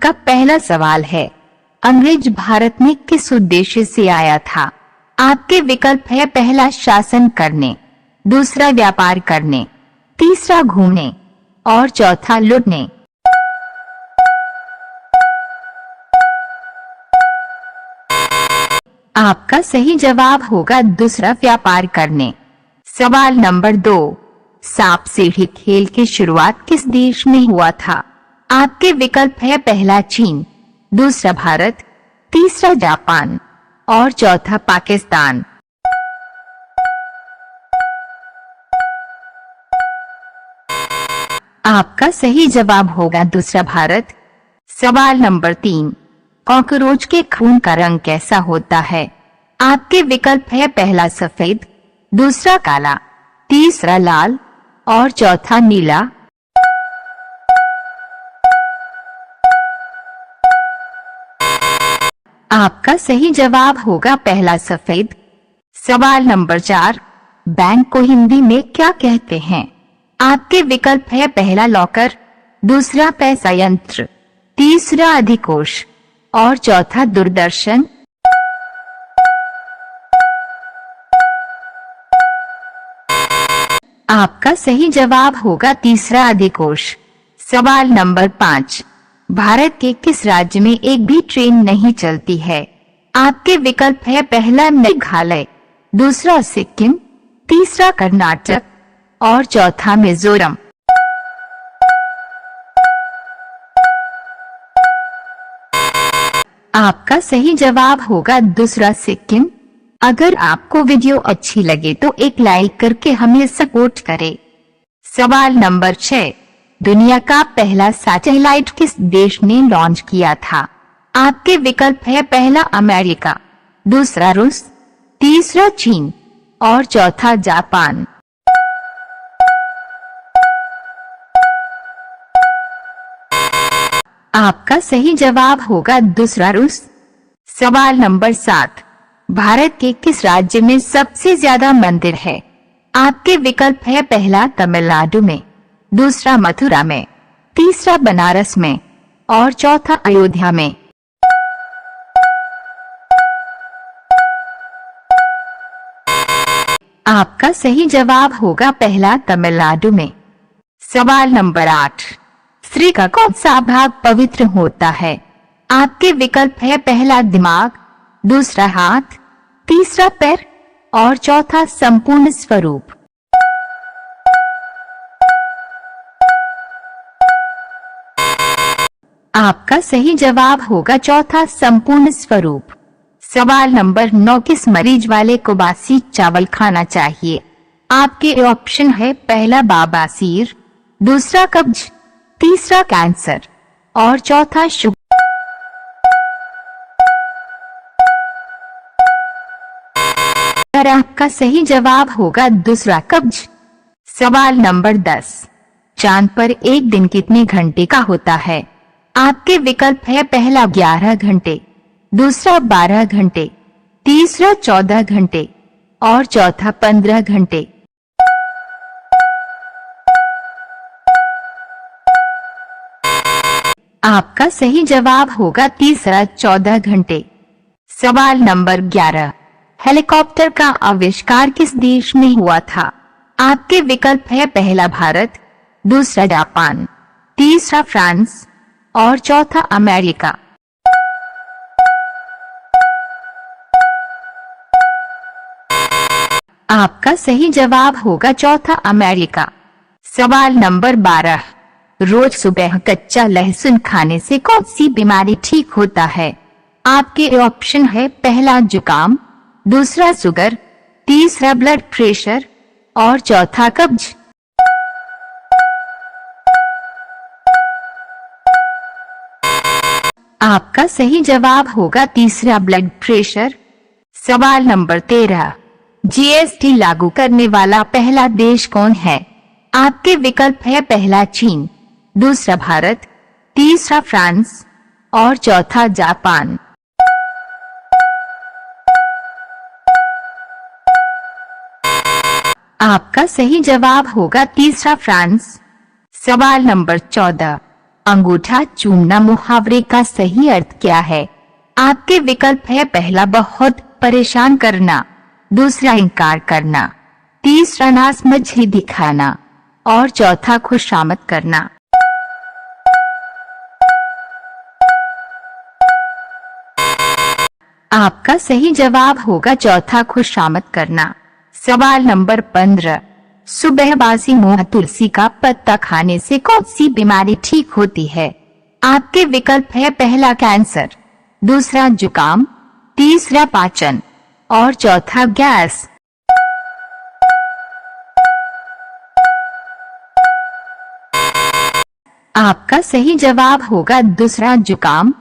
का पहला सवाल है, अंग्रेज भारत में किस उद्देश्य से आया था? आपके विकल्प है पहला शासन करने, दूसरा व्यापार करने, तीसरा घूमने और चौथा लूटने। आपका सही जवाब होगा दूसरा व्यापार करने। सवाल नंबर 2, सांप सीढ़ी खेल की शुरुआत किस देश में हुआ था? आपके विकल्प है पहला चीन, दूसरा भारत, तीसरा जापान और चौथा पाकिस्तान। आपका सही जवाब होगा दूसरा भारत। सवाल नंबर 3, कॉकरोच के खून का रंग कैसा होता है? आपके विकल्प है पहला सफेद, दूसरा काला, तीसरा लाल और चौथा नीला। आपका सही जवाब होगा पहला सफेद। सवाल नंबर 4, बैंक को हिंदी में क्या कहते हैं? आपके विकल्प है पहला लॉकर, दूसरा पैसा यंत्र, तीसरा अधिकोष और चौथा दूरदर्शन। आपका सही जवाब होगा तीसरा अधिकोष। सवाल नंबर 5, भारत के किस राज्य में एक भी ट्रेन नहीं चलती है? आपके विकल्प है पहला मेघालय, दूसरा सिक्किम, तीसरा कर्नाटक और चौथा मिजोरम। आपका सही जवाब होगा दूसरा सिक्किम। अगर आपको वीडियो अच्छी लगे तो एक लाइक करके हमें सपोर्ट करें। सवाल नंबर 6, दुनिया का पहला सैटेलाइट किस देश ने लॉन्च किया था? आपके विकल्प है पहला अमेरिका, दूसरा रूस, तीसरा चीन और चौथा जापान। आपका सही जवाब होगा दूसरा रूस। सवाल नंबर 7, भारत के किस राज्य में सबसे ज्यादा मंदिर है? आपके विकल्प है पहला तमिलनाडु में, दूसरा मथुरा में, तीसरा बनारस में और चौथा अयोध्या में। आपका सही जवाब होगा पहला तमिलनाडु में। सवाल नंबर 8, स्त्री का कौन सा भाग पवित्र होता है? आपके विकल्प है पहला दिमाग, दूसरा हाथ, तीसरा पैर और चौथा संपूर्ण स्वरूप। आपका सही जवाब होगा चौथा संपूर्ण स्वरूप। सवाल नंबर 9, किस मरीज वाले को बासी चावल खाना चाहिए? आपके ऑप्शन है पहला बवासीर, दूसरा कब्ज, तीसरा कैंसर और चौथा शुगर। आपका सही जवाब होगा दूसरा कब्ज। सवाल नंबर 10, चांद पर एक दिन कितने घंटे का होता है? आपके विकल्प है पहला 11 घंटे, दूसरा 12 घंटे, तीसरा 14 घंटे और चौथा 15 घंटे। आपका सही जवाब होगा तीसरा 14 घंटे। सवाल नंबर 11, हेलीकॉप्टर का आविष्कार किस देश में हुआ था? आपके विकल्प है पहला भारत, दूसरा जापान, तीसरा फ्रांस और चौथा अमेरिका। आपका सही जवाब होगा चौथा अमेरिका। सवाल नंबर 12, रोज सुबह कच्चा लहसुन खाने से कौन सी बीमारी ठीक होता है? आपके ऑप्शन है पहला जुकाम, दूसरा शुगर, तीसरा ब्लड प्रेशर और चौथा कब्ज। आपका सही जवाब होगा तीसरा ब्लड प्रेशर। सवाल नंबर 13, जीएसटी लागू करने वाला पहला देश कौन है? आपके विकल्प है पहला चीन, दूसरा भारत, तीसरा फ्रांस और चौथा जापान। आपका सही जवाब होगा तीसरा फ्रांस। सवाल नंबर 14, अंगूठा चूमना मुहावरे का सही अर्थ क्या है? आपके विकल्प है, पहला बहुत परेशान करना, दूसरा इनकार करना, तीसरा नासमझी दिखाना और चौथा खुशामद करना। आपका सही जवाब होगा चौथा, खुशामद करना। सवाल नंबर 15, सुबह बासी मुंह तुलसी का पत्ता खाने से कौन सी बीमारी ठीक होती है? आपके विकल्प है, पहला कैंसर, दूसरा जुकाम, तीसरा पाचन और चौथा गैस। आपका सही जवाब होगा दूसरा जुकाम।